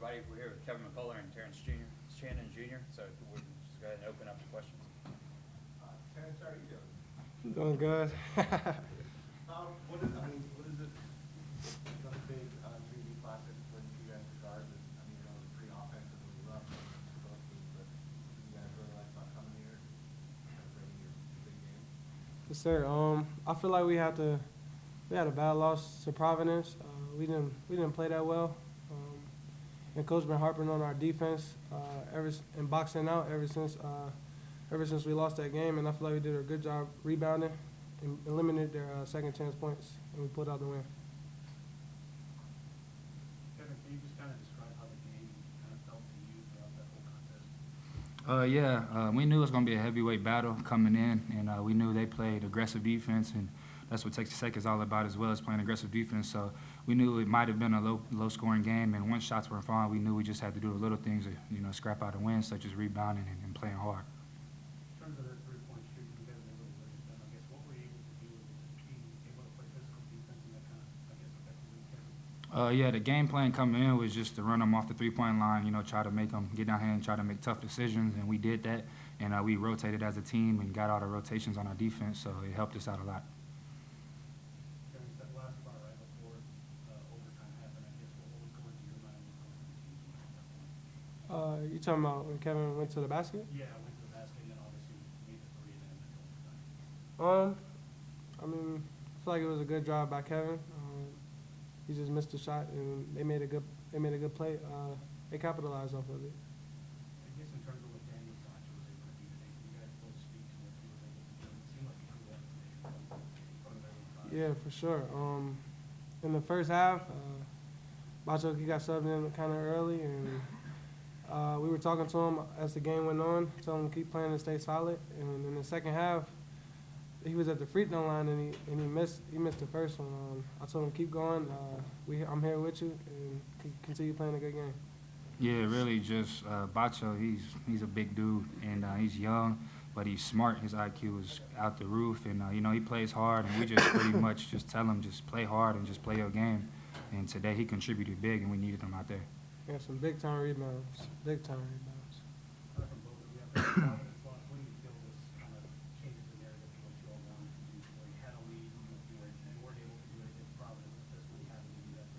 everybody. We're here with Kevin McCullough and Shannon Jr. So we'll just go ahead and open up the questions. Terrence, how are you doing? Doing good. What is it going to take 3D Classic when you guys are guards? I mean, it's pretty offensively rough, but you guys really like about coming here and bringing your big game? Yes, sir. I feel like we had a bad loss to Providence. We didn't play that well. And coach been harping on our defense and boxing out ever since we lost that game. And I feel like we did a good job rebounding and eliminated their second chance points, and we pulled out the win. Kevin, can you just kind of describe how the game kind of felt to you throughout that whole contest? We knew it was going to be a heavyweight battle coming in, and we knew they played aggressive defense, and that's what Texas Tech is all about as well, as playing aggressive defense. So we knew it might have been a low-scoring game, and once shots were fine, we knew we just had to do the little things to scrap out a win, such as rebounding and playing hard. In terms of their three-point shooting, you guys were able to limit them. I guess what were you able to do with being able to play physical defense and that kind of, I guess, effectively carry? The game plan coming in was just to run them off the three-point line, try to make them get down here and try to make tough decisions, and we did that. And we rotated as a team and got all the rotations on our defense, so it helped us out a lot. Kevin, you said last part right before overtime happened. I guess what was going through your mind when you were going through the team's mind at that point? You talking about when Kevin went to the basket? Yeah, I went to the basket and obviously made the three and then went to overtime. I mean, I feel like it was a good drive by Kevin. He just missed a shot, and they made a good play. They capitalized off of it. I guess in terms of what Daniel Sancho was able to do today, can you guys both speak to what he was able to do? It seemed like he threw that today in front of everyone. Yeah, for sure. In the first half, Bacho, he got subbed in kind of early, and we were talking to him as the game went on, telling him to keep playing and stay solid. And in the second half, he was at the free throw line, and he missed the first one. I told him keep going. I'm here with you, and continue playing a good game. Yeah, really just Bacho, he's a big dude, and he's young, but he's smart. His IQ is out the roof, and, he plays hard, and we just pretty much just tell him just play hard and just play your game. And today he contributed big, and we needed him out there. Yeah, some big-time rebounds, big-time rebounds. From both of you, after the Providence loss, what do you feel this kind of changes the narrative to what you all wanted to do? Where you had a lead, you weren't able to do it against Providence, but this one you had a lead, that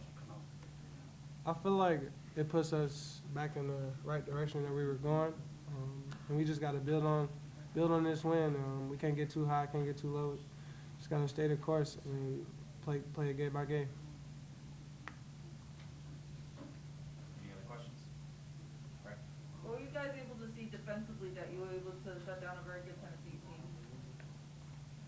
you come out with victory now. I feel like it puts us back in the right direction that we were going, and we just got to build on this win. We can't get too high, can't get too low. Just got to stay the course and play it game by game. Any other questions? Right. What were you guys able to see defensively that you were able to shut down a very good Tennessee team?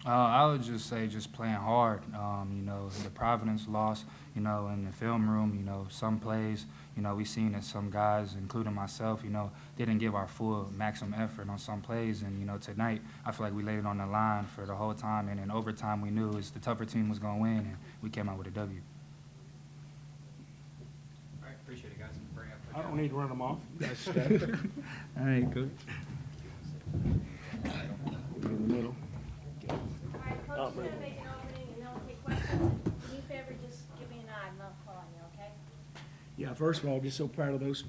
I would just say just playing hard. The Providence loss, in the film room, some plays, we seen that some guys, including myself, didn't give our full maximum effort on some plays. And, tonight, I feel like we laid it on the line for the whole time. And in overtime, we knew the tougher team was going to win, and we came out with a W. All right, appreciate it, guys. Bring up I don't need to run them off. You guys stay. All right, good. In the middle. All right, Coach is going to make an opening and they'll take questions. Do me a favor, just give me a nod and I'll call on you, okay? Yeah, first of all, just so proud of those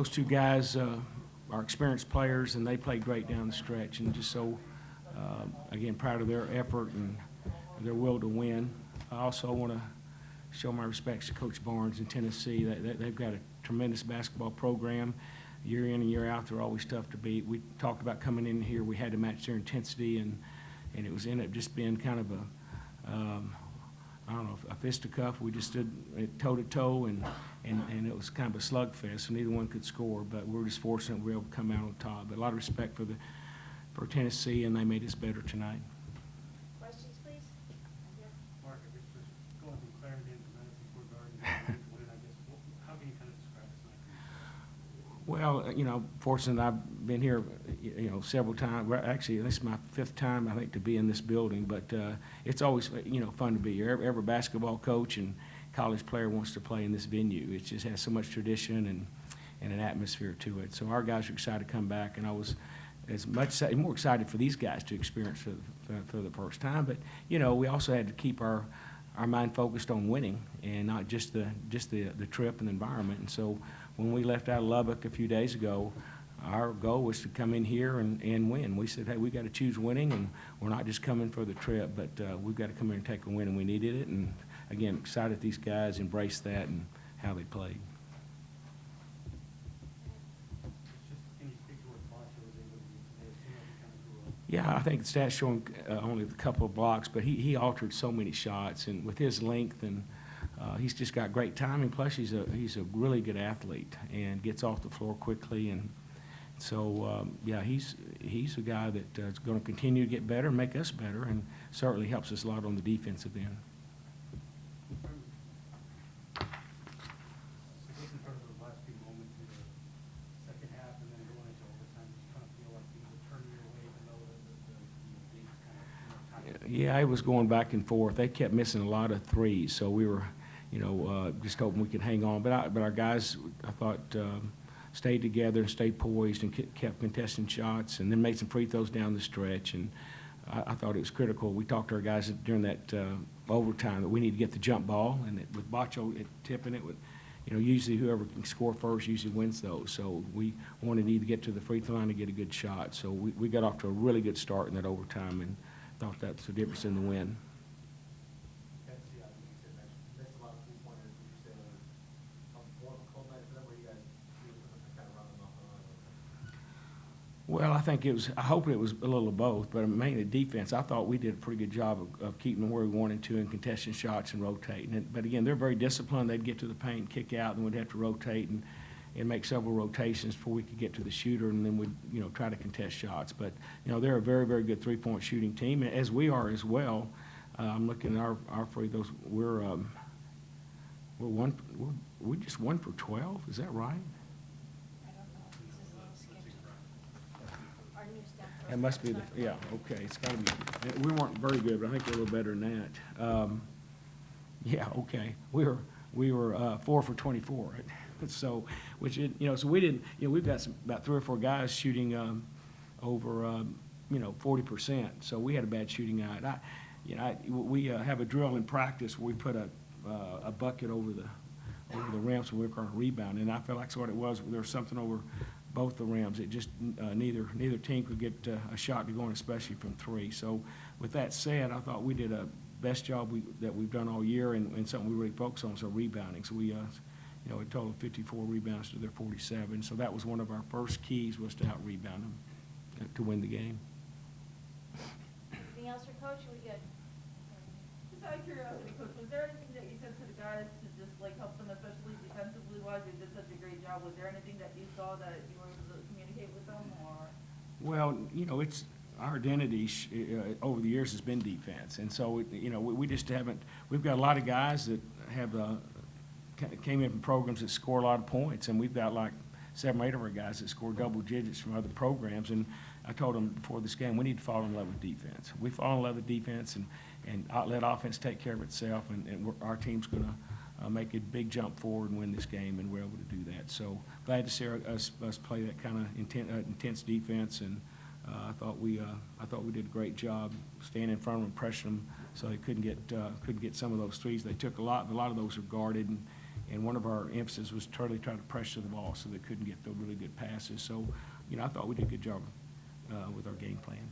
two guys, are experienced players, and they played great down the stretch. And just so, again, proud of their effort and their will to win. I also want to show my respects to Coach Barnes in Tennessee. They've got a tremendous basketball program. Year in and year out, they're always tough to beat. We talked about coming in here. We had to match their intensity, and it was ended up just being kind of a fisticuff. We just stood toe-to-toe, and it was kind of a slugfest, so neither one could score. But we were just fortunate we were able to come out on top. But a lot of respect for Tennessee, and they made us better tonight. Questions, please? Mark, I guess just going from Clarendon to Madison Square Garden, I guess, how can you kind of describe this night? Well, fortunate I've been here, several times. Well, actually, this is my 5th time, I think, to be in this building. But it's always, fun to be here. Every basketball coach and college player wants to play in this venue. It just has so much tradition and an atmosphere to it. So our guys are excited to come back, and I was more excited for these guys to experience for the first time. But, we also had to keep our our mind focused on winning and not just the trip and the environment. And so when we left out of Lubbock a few days ago, our goal was to come in here and win. We said, hey, we got to choose winning, and we're not just coming for the trip, but we've got to come here and take a win, and we needed it. And again, excited these guys embraced that and how they played. It's just, can you speak to what Bosco was able to do today? It seemed like he kind of grew up. Yeah, I think the stats showing only a couple of blocks, but he altered so many shots, and with his length, and he's just got great timing. Plus, he's a really good athlete and gets off the floor quickly, and so yeah, he's a guy that is going to continue to get better, and make us better, and certainly helps us a lot on the defensive end. So just in terms of the last few moments in the second half and then going into overtime, just kind of feel like things were turning your way, even though the game's kind of, Yeah, it was going back and forth. They kept missing a lot of threes, so we were, just hoping we could hang on. But our guys, I thought, stayed together and stayed poised and kept contesting shots, and then made some free throws down the stretch. And I thought it was critical. We talked to our guys during that overtime that we need to get the jump ball, and with Bacho tipping it, usually whoever can score first usually wins those. So we wanted to either get to the free throw line to get a good shot. So we got off to a really good start in that overtime, and thought that's the difference in the win. That's, yeah, I think you said missed a lot of three-pointers. Would you say more of a cold night for them, or you guys kind of running them off the line? Well, I hope it was a little of both, but mainly defense. I thought we did a pretty good job of keeping them where we wanted to and contesting shots and rotating. But again, they're very disciplined. They'd get to the paint, kick out, and we'd have to rotate and make several rotations before we could get to the shooter, and then we'd, try to contest shots. But, they're a very, very good three-point shooting team, as we are as well. I'm looking at our free throws. We're just 1 for 12. Is that right? I don't know, this is a little sketchy. Our new staff. It must be yeah, okay, it's gotta be, we weren't very good, but I think we're a little better than that. Yeah, okay, we were 4 for 24, right? So, so we didn't, we've got about 3 or 4 guys shooting over, 40%, so we had a bad shooting night. We have a drill in practice where we put a bucket over the rim so we're going to rebound, and I felt like that's what it was. There was something over both the rims. It just neither team could get a shot to go in, especially from 3. So with that said, I thought we did a best job that we've done all year, and something we really focus on, so rebounding. So we a total of 54 rebounds to their 47. So that was one of our first keys, was to out-rebound them to win the game. Anything else for Coach? Are we good? Just out of curiosity, Coach, was there anything that you said to the guys to just help them, especially defensively wise? They did such a great job. Was there anything that you saw that you were able to communicate with them, or? Well, it's our identity over the years has been defense, and so we just haven't. We've got a lot of guys that have came in from programs that score a lot of points, and we've got like 7 or 8 of our guys that score double digits from other programs. And I told them before this game, we need to fall in love with defense. We fall in love with defense and let offense take care of itself, and our team's going to make a big jump forward and win this game, and we're able to do that. So glad to see us play that kind of intense defense, and I thought we did a great job staying in front of them, pressuring them so they couldn't get some of those threes. They took a lot, but a lot of those are guarded, and one of our emphasis was try to pressure the ball so they couldn't get the really good passes. So, I thought we did a good job with our game plan.